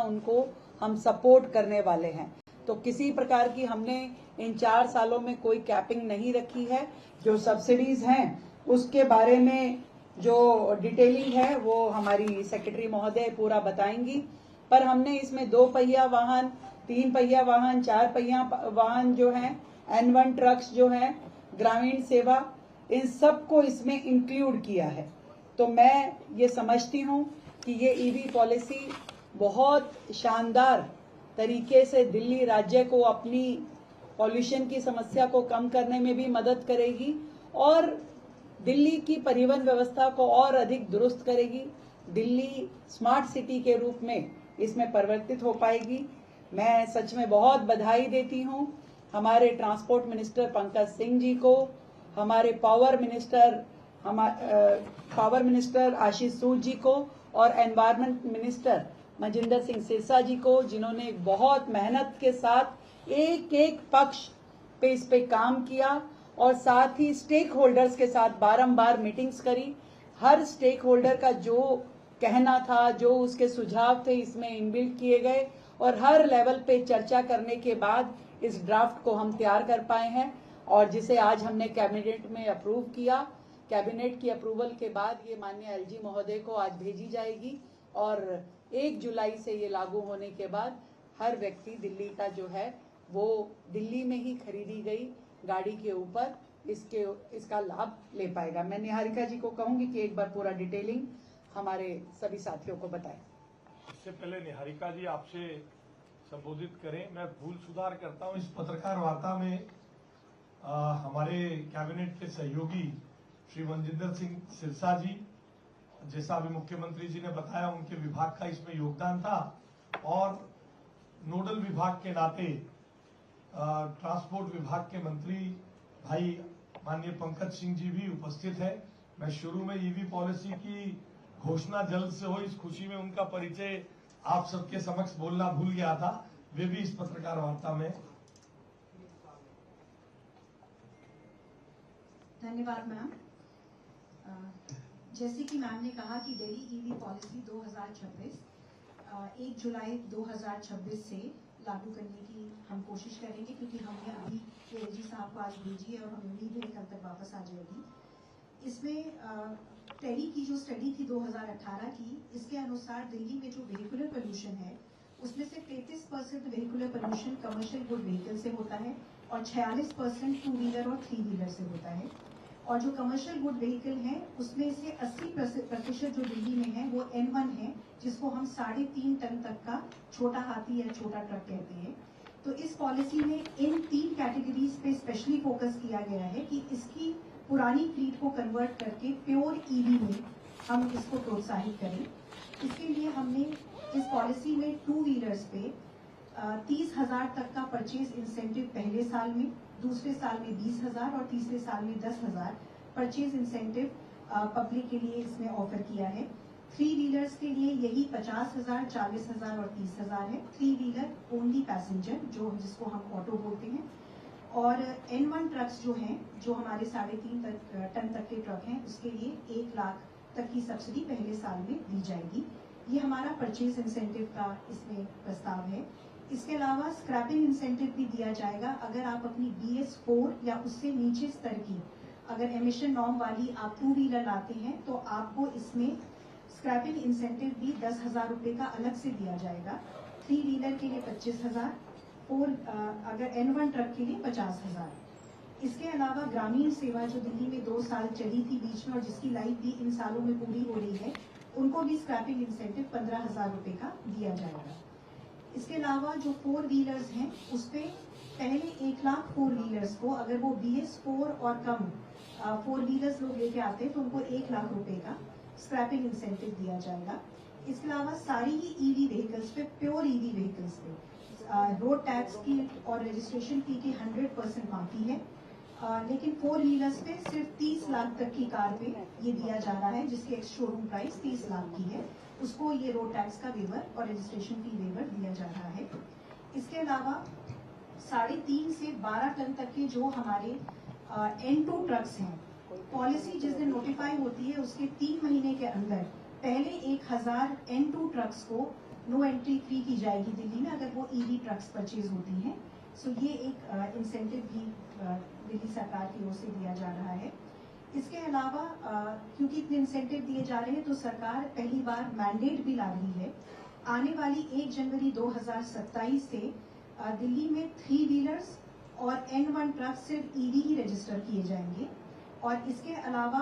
उनको हम सपोर्ट करने वाले हैं। तो किसी प्रकार की हमने इन 4 सालों में कोई कैपिंग नहीं रखी है। जो सब्सिडीज हैं उसके बारे में जो डिटेलिंग है वो हमारी सेक्रेटरी महोदय पूरा बताएंगी। पर हमने इसमें 2 पहिया वाहन, 3 पहिया वाहन, 4 पहिया वाहन जो हैं, N1 ट्रक्स जो हैं, ग्रामीण सेवा, इन सबको इसमें इंक्लूड किया है। तो मैं ये समझती हूँ कि ये ईवी पॉलिसी बहुत शानदार तरीके से दिल्ली राज्य को अपनी पॉल्यूशन की समस्या को कम करने में भी मदद करेगी और दिल्ली की परिवहन व्यवस्था को और अधिक दुरुस्त करेगी। दिल्ली स्मार्ट सिटी के रूप में इसमें परिवर्तित हो पाएगी। मैं सच में बहुत बधाई देती हूँ हमारे ट्रांसपोर्ट मिनिस्टर पंकज सिंह जी को, हमारे पावर मिनिस्टर आशीष सूद जी को और एनवायरमेंट मिनिस्टर मजिंदर सिंह सिरसा जी को, जिन्होंने बहुत मेहनत के साथ एक एक पक्ष पे इस पे काम किया और साथ ही स्टेक होल्डर्स के साथ बारंबार मीटिंग्स करी। हर स्टेक होल्डर का जो कहना था, जो उसके सुझाव थे, इसमें इनबिल्ट किए गए और हर लेवल पे चर्चा करने के बाद इस ड्राफ्ट को हम तैयार कर पाए हैं और जिसे आज हमने कैबिनेट में अप्रूव किया। कैबिनेट की अप्रूवल के बाद ये माननीय एलजी महोदय को आज भेजी जाएगी और 1 जुलाई से ये लागू होने के बाद हर व्यक्ति दिल्ली का जो है वो दिल्ली में ही खरीदी गई गाड़ी के ऊपर इसका लाभ ले पाएगा। मैं निहारिका जी को कहूंगी कि एक बार पूरा डिटेलिंग हमारे सभी साथियों को बताएं। इससे पहले निहारिका जी आपसे संबोधित करें, मैं भूल सुधार करता हूं। इस पत्रकार वार्ता में हमारे कैबिनेट के सहयोगी श्री मनजिंदर सिंह सिरसा जी, जैसा अभी मुख्यमंत्री जी ने बताया, उनके विभाग का इसमें योगदान था और नोडल विभाग के नाते ट्रांसपोर्ट विभाग के मंत्री भाई माननीय पंकज सिंह जी भी उपस्थित है। मैं शुरू में ईवी पॉलिसी की घोषणा जल्द से हो, इस खुशी में उनका परिचय आप सबके समक्ष बोलना भूल गया था, वे भी इस पत्रकार वार्ता में। धन्यवाद मैम। जैसे कि मैम ने कहा कि दिल्ली ईवी पॉलिसी 2026 1 जुलाई 2026 से लागू करने की हम कोशिश करेंगे, क्योंकि हमने अभी एलजी साहब को आज भेजी है और हमें उम्मीद है कल तक वापस आ जाएगी। इसमें टेरी की जो स्टडी थी 2018 की, इसके अनुसार दिल्ली में जो वेहिकुलर पोल्यूशन है उसमें से 33% vehicular pollution commercial good vehicle से होता है और 46% 2 व्हीलर और 3 व्हीलर से होता है। और जो कमर्शियल गुड व्हीकल है उसमें से 80% जो दिल्ली में है वो N1 है, जिसको हम 3.5 टन तक का छोटा हाथी या छोटा ट्रक कहते हैं। तो इस पॉलिसी में इन 3 कैटेगरीज पे स्पेशली फोकस किया गया है कि इसकी पुरानी फ्लीट को कन्वर्ट करके प्योर ईवी में हम इसको प्रोत्साहित करें। इसके लिए हमने इस पॉलिसी में 2 व्हीलर्स पे 30,000 तक का परचेज इंसेंटिव पहले साल में, दूसरे साल में 20,000 और तीसरे साल में 10,000 परचेज इंसेंटिव पब्लिक के लिए इसमें ऑफर किया है। 3 व्हीलर्स के लिए यही 50,000, 40,000 और 30,000 है। 3 व्हीलर ओनली पैसेंजर जिसको हम ऑटो बोलते हैं। और N1 ट्रक्स जो हैं, जो हमारे 3.5 टन तक के ट्रक हैं, उसके लिए 1 लाख तक की सब्सिडी पहले साल में दी जाएगी। ये हमारा परचेज इंसेंटिव का इसमें प्रस्ताव है। इसके अलावा स्क्रैपिंग इंसेंटिव भी दिया जाएगा। अगर आप अपनी BS4 या उससे नीचे स्तर की अगर एमिशन नॉर्म वाली आप 2 व्हीलर लाते हैं तो आपको इसमें स्क्रैपिंग इंसेंटिव भी 10,000 रुपये का अलग से दिया जाएगा। 3 व्हीलर के लिए 25,000 और अगर N1 ट्रक के लिए 50,000। इसके अलावा ग्रामीण सेवा जो दिल्ली में 2 साल चली थी बीच में और जिसकी लाइफ भी इन सालों में पूरी हो रही है, उनको भी स्क्रैपिंग इंसेंटिव 15,000 रुपये का दिया जाएगा। इसके अलावा जो 4 व्हीलर्स हैं उस पे पहले 1 लाख 4 व्हीलर्स को, अगर वो BS4 और कम 4 व्हीलर्स लोग लेके आते हैं तो उनको 1 लाख रुपए का स्क्रैपिंग इंसेंटिव दिया जाएगा। इसके अलावा सारी ही ईवी व्हीकल्स पे, प्योर ईवी व्हीकल्स पे रोड टैक्स की और रजिस्ट्रेशन फी की 100% बाकी है, लेकिन 4 व्हीलर्स पे सिर्फ 30 लाख तक की कार पे ये दिया जा रहा है, जिसकी एक्स शोरूम प्राइस 30 लाख की है। उसको ये रोड टैक्स का वेवर और रजिस्ट्रेशन फी वेवर दिया जा रहा है। इसके अलावा 3.5 से 12 टन तक के जो हमारे N2 ट्रक्स हैं, पॉलिसी जिस दिन नोटिफाई होती है उसके 3 महीने के अंदर पहले 1,000 N2 ट्रक्स को नो एंट्री फ्री की जाएगी दिल्ली में अगर वो ईवी ट्रक्स परचेज होती हैं। सो ये एक इंसेंटिव भी दिल्ली सरकार की ओर से दिया जा रहा है। इसके अलावा क्योंकि इतने इंसेंटिव दिए जा रहे हैं तो सरकार पहली बार मैंडेट भी ला रही है। आने वाली 1 जनवरी 2027 से दिल्ली में 3 व्हीलर्स और N1 ट्रक सिर्फ ईवी ही रजिस्टर किए जाएंगे और इसके अलावा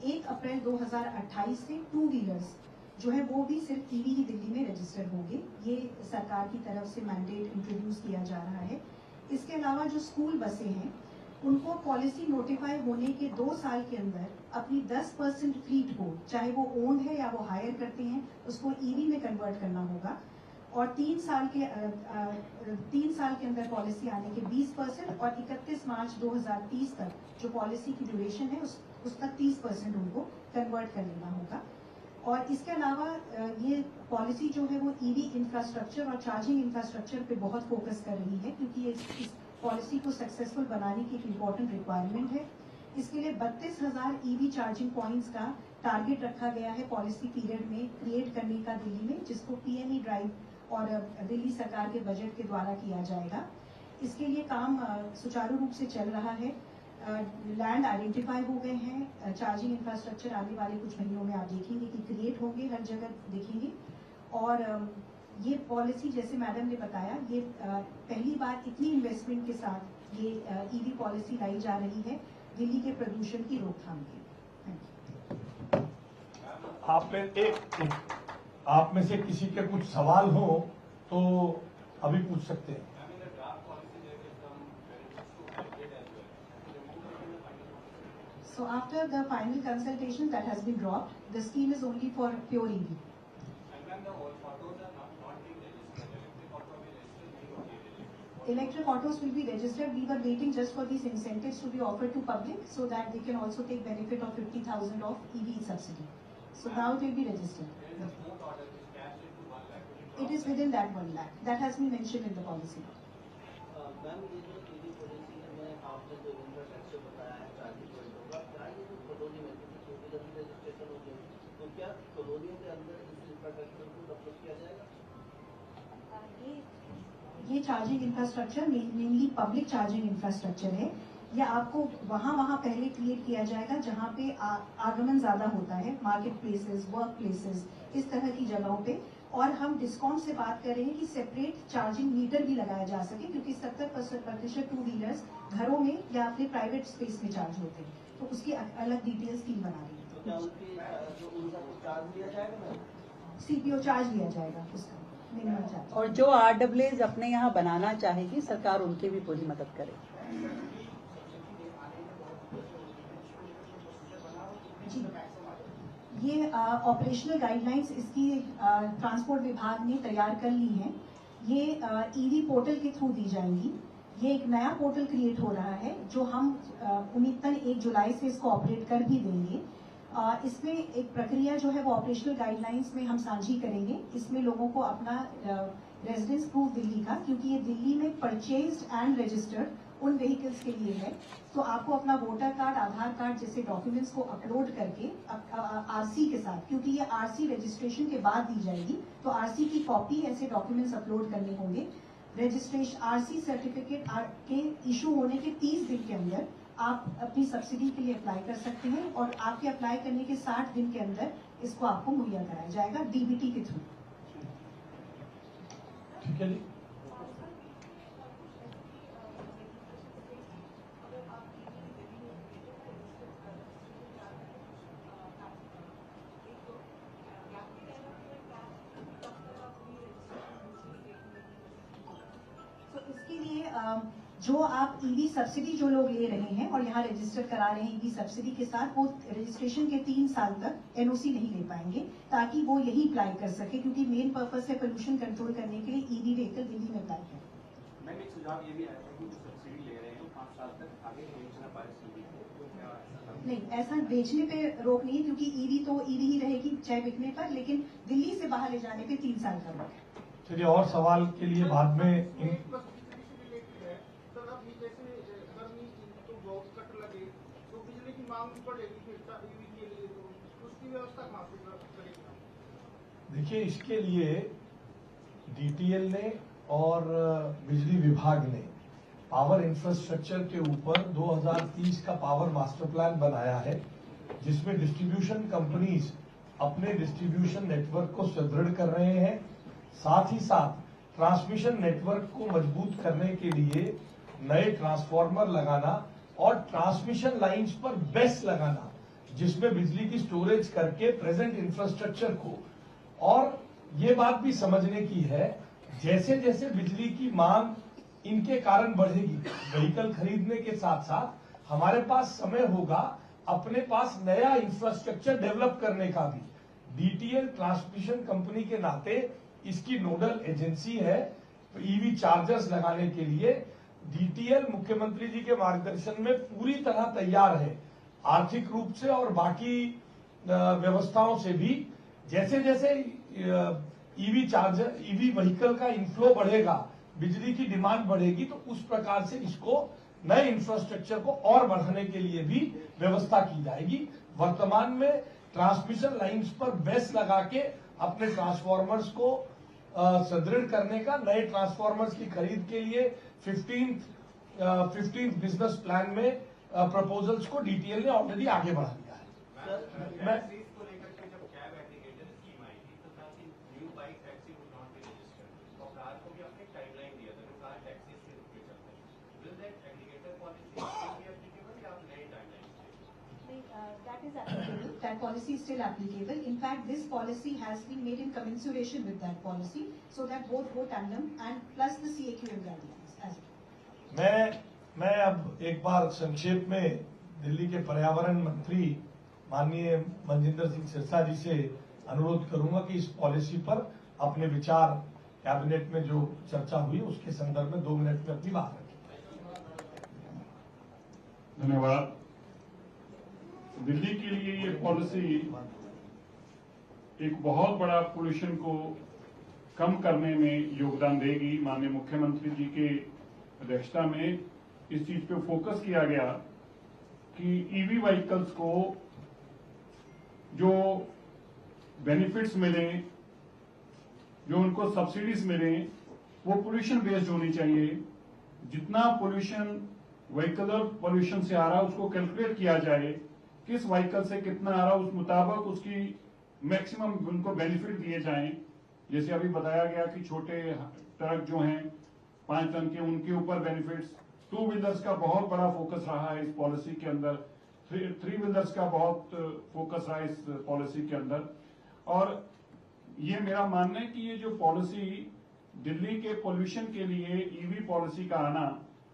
1 अप्रैल 2028 से 2 व्हीलर्स जो है वो भी सिर्फ ईवी ही दिल्ली में रजिस्टर होंगे। ये सरकार की तरफ से मैंडेट इंट्रोड्यूस किया जा रहा है। इसके अलावा जो स्कूल बसें हैं उनको पॉलिसी नोटिफाई होने के 2 साल के अंदर अपनी 10% फ्लीट को, चाहे वो ओन्ड है या वो हायर करते हैं, उसको ईवी में कन्वर्ट करना होगा और 3 साल के अंदर पॉलिसी आने के 20% और 31 मार्च 2030 तक जो पॉलिसी की ड्यूरेशन है उस तक 30% उनको कन्वर्ट कर लेना होगा। और इसके अलावा ये पॉलिसी जो है वो ईवी इंफ्रास्ट्रक्चर और चार्जिंग इंफ्रास्ट्रक्चर पे बहुत फोकस कर रही है क्योंकि इस पॉलिसी को सक्सेसफुल बनाने की एक इम्पॉर्टेंट रिक्वायरमेंट है। इसके लिए 32,000 ईवी चार्जिंग पॉइंट्स का टारगेट रखा गया है पॉलिसी पीरियड में क्रिएट करने का दिल्ली में, जिसको पीएमई ड्राइव और दिल्ली सरकार के बजट के द्वारा किया जाएगा। इसके लिए काम सुचारू रूप से चल रहा है। लैंड आइडेंटिफाई हो गए हैं। चार्जिंग इंफ्रास्ट्रक्चर आने वाले कुछ महीनों में आप देखेंगे कि क्रिएट होंगे, हर जगह देखेंगे। और ये पॉलिसी जैसे मैडम ने बताया, ये पहली बार इतनी इन्वेस्टमेंट के साथ ये ईवी पॉलिसी लाई जा रही है दिल्ली के प्रदूषण की रोकथाम के लिए। आप में से किसी के कुछ सवाल हो तो अभी पूछ सकते हैं। So after the final consultation that has been dropped, the scheme is only for pure EV. Electric autos will be registered. We were waiting just for these incentives to be offered to public so that they can also take benefit of 50,000 of EV subsidy. So now it will be registered. It is within that 1 lakh. That has been mentioned in the policy. Ma'am ये जो EV policy में आपने जो infrastructure बताया है charging point होगा, क्या ये जो कॉलोनी में छोटी जल्दी रजिस्ट्रेशन हो गई तो क्या कॉलोनियों के अंदर इस इंफ्रास्ट्रक्चर को डेवलप किया जाएगा? ये charging infrastructure mainly public charging infrastructure है। ये आपको वहाँ पहले क्रिएट किया जाएगा जहाँ पे आगमन ज्यादा होता है, मार्केट प्लेसेस, वर्क प्लेसेस, इस तरह की जगहों पे। और हम डिस्कॉम से बात कर रहे हैं कि सेपरेट चार्जिंग मीटर भी लगाया जा सके क्योंकि 70% 2 व्हीलर्स घरों में या अपने प्राइवेट स्पेस में चार्ज होते हैं, तो उसकी अलग डिटेल्स टीम बना रही है। तो क्या उनकी जो उनका चार्ज लिया जाएगा? सीपीओ चार्ज लिया जाएगा उसका मिनिमम चार्ज। और जो RWAs अपने यहाँ बनाना चाहेगी सरकार उनकी भी पूरी मदद करे। जी, ये ऑपरेशनल गाइडलाइंस इसकी ट्रांसपोर्ट विभाग ने तैयार कर ली हैं। ये ईवी पोर्टल के थ्रू दी जाएंगी। ये एक नया पोर्टल क्रिएट हो रहा है जो हम उम्मीदन 1 जुलाई से इसको ऑपरेट कर भी देंगे। इसमें एक प्रक्रिया जो है वो ऑपरेशनल गाइडलाइंस में हम साझी करेंगे। इसमें लोगों को अपना रेजिडेंस प्रूफ दिल्ली का, क्योंकि ये दिल्ली में परचेज्ड एंड रजिस्टर्ड उन व्हीकल्स के लिए है, तो आपको अपना वोटर कार्ड, आधार कार्ड जैसे डॉक्यूमेंट्स को अपलोड करके आरसी के साथ, क्योंकि ये आरसी रजिस्ट्रेशन के बाद दी जाएगी, तो आरसी की कॉपी ऐसे डॉक्यूमेंट्स अपलोड करने होंगे। रजिस्ट्रेशन आरसी सर्टिफिकेट के इशू होने के 30 दिन के अंदर आप अपनी सब्सिडी के लिए अप्लाई कर सकते हैं और आपके अप्लाई करने के 60 दिन के अंदर इसको आपको मुहैया कराया जाएगा डीबीटी के थ्रू। ठीक है जी। इसके लिए जो आप ईवी सब्सिडी जो लोग ले रहे हैं और यहाँ रजिस्टर करा रहे हैं ईवी सब्सिडी के साथ, वो रजिस्ट्रेशन के 3 साल तक एनओसी नहीं ले पाएंगे ताकि वो यही अप्लाई कर सके, क्योंकि मेन पर्पस है पोल्यूशन कंट्रोल करने के लिए ईवी व्हीकल दिल्ली में अप्लाई करें। मैम एक सुझाव ये भी आया था कि जो सब्सिडी ले रहे हैं तो 5 साल तक आगे बेच ना पाए ईवी को। नहीं, ऐसा बेचने पे रोक नहीं है, क्योंकि ईवी तो ईवी ही रहेगी चाहे बिकने पर, लेकिन दिल्ली से बाहर ले जाने पे 3 साल का रोक है। चलिए, और सवाल के लिए बाद में देखिए, इसके लिए डीटीएल ने और बिजली विभाग ने पावर इंफ्रास्ट्रक्चर के ऊपर 2030 का पावर मास्टर प्लान बनाया है, जिसमें डिस्ट्रीब्यूशन कंपनीज अपने डिस्ट्रीब्यूशन नेटवर्क को सुदृढ़ कर रहे हैं। साथ ही साथ ट्रांसमिशन नेटवर्क को मजबूत करने के लिए नए ट्रांसफार्मर लगाना और ट्रांसमिशन लाइंस पर बेस लगाना, जिसमें बिजली की स्टोरेज करके प्रेजेंट इंफ्रास्ट्रक्चर को। और ये बात भी समझने की है, जैसे जैसे बिजली की मांग इनके कारण बढ़ेगी, व्हीकल खरीदने के साथ साथ हमारे पास समय होगा अपने पास नया इंफ्रास्ट्रक्चर डेवलप करने का भी। डीटीएल ट्रांसमिशन कंपनी के नाते इसकी नोडल एजेंसी है ईवी चार्जर्स लगाने के लिए। डीटीएल मुख्यमंत्री जी के मार्गदर्शन में पूरी तरह तैयार है, आर्थिक रूप से और बाकी व्यवस्थाओं से भी। जैसे जैसे ईवी चार्जर, ईवी व्हीकल का इनफ्लो बढ़ेगा, बिजली की डिमांड बढ़ेगी, तो उस प्रकार से इसको नए इंफ्रास्ट्रक्चर को और बढ़ाने के लिए भी व्यवस्था की जाएगी। वर्तमान में ट्रांसमिशन लाइंस पर बेस लगा के अपने ट्रांसफार्मर्स को सुदृढ़ करने का, नए ट्रांसफार्मर्स की खरीद के लिए 15th बिजनेस प्लान में प्रपोजल्स को डीटीएल ने ऑलरेडी आगे बढ़ा दिया है। मैं को लेकर के जब कैब एग्रीगेटर स्कीम आई थी तो था कि new bike taxi would not be registered, और कार को भी अपने टाइमलाइन दिया था, जो कार टैक्सी के रूप में चलते हैं। Will that aggregator policy be applicable या आप नए timeline? That is applicable. That policy is still applicable. In fact, this policy has been made in commensuration with that policy, so that both go tandem and plus the CAQM guidelines as well. मैं अब एक बार संक्षेप में दिल्ली के पर्यावरण मंत्री माननीय मनजिंदर सिंह सिरसा जी से अनुरोध करूंगा कि इस पॉलिसी पर अपने विचार कैबिनेट में जो चर्चा हुई उसके संदर्भ में 2 मिनट में अपनी बात रखें। धन्यवाद। दिल्ली के लिए ये पॉलिसी एक बहुत बड़ा पोल्यूशन को कम करने में योगदान देगी। माननीय मुख्यमंत्री जी के अध्यक्षता में इस चीज पे फोकस किया गया कि ईवी व्हीकल्स को जो बेनिफिट्स मिले, जो उनको सब्सिडीज मिले, वो पोल्यूशन बेस्ड होनी चाहिए। जितना पोल्यूशन व्हीकलर पोल्यूशन से आ रहा है उसको कैलकुलेट किया जाए, किस व्हीकल से कितना आ रहा है, उस मुताबिक उसकी मैक्सिमम उनको बेनिफिट दिए जाएं। जैसे अभी बताया गया कि छोटे ट्रक जो हैं 5 टन के, उनके ऊपर बेनिफिट्स। 2 व्हीलर्स का बहुत बड़ा फोकस रहा है इस पॉलिसी के अंदर, 3 व्हीलर्स का बहुत फोकस रहा है इस पॉलिसी के अंदर। और ये मेरा मानना है कि ये जो पॉलिसी दिल्ली के पोल्यूशन के लिए ईवी पॉलिसी का आना,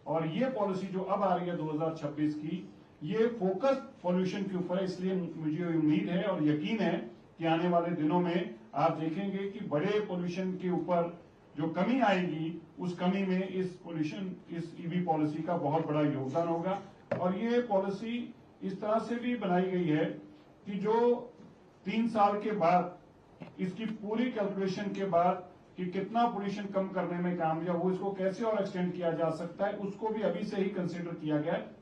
और ये पॉलिसी जो अब आ रही है 2026 की, ये फोकस पोल्यूशन के ऊपर है। इसलिए मुझे उम्मीद है और यकीन है कि आने वाले दिनों में आप देखेंगे कि बड़े पोल्यूशन के ऊपर जो कमी आएगी, उस कमी में इस ईवी पॉलिसी का बहुत बड़ा योगदान होगा। और ये पॉलिसी इस तरह से भी बनाई गई है कि जो 3 साल के बाद इसकी पूरी कैलकुलेशन के बाद कि कितना पोल्यूशन कम करने में कामयाब, वो इसको कैसे और एक्सटेंड किया जा सकता है, उसको भी अभी से ही कंसिडर किया गया है।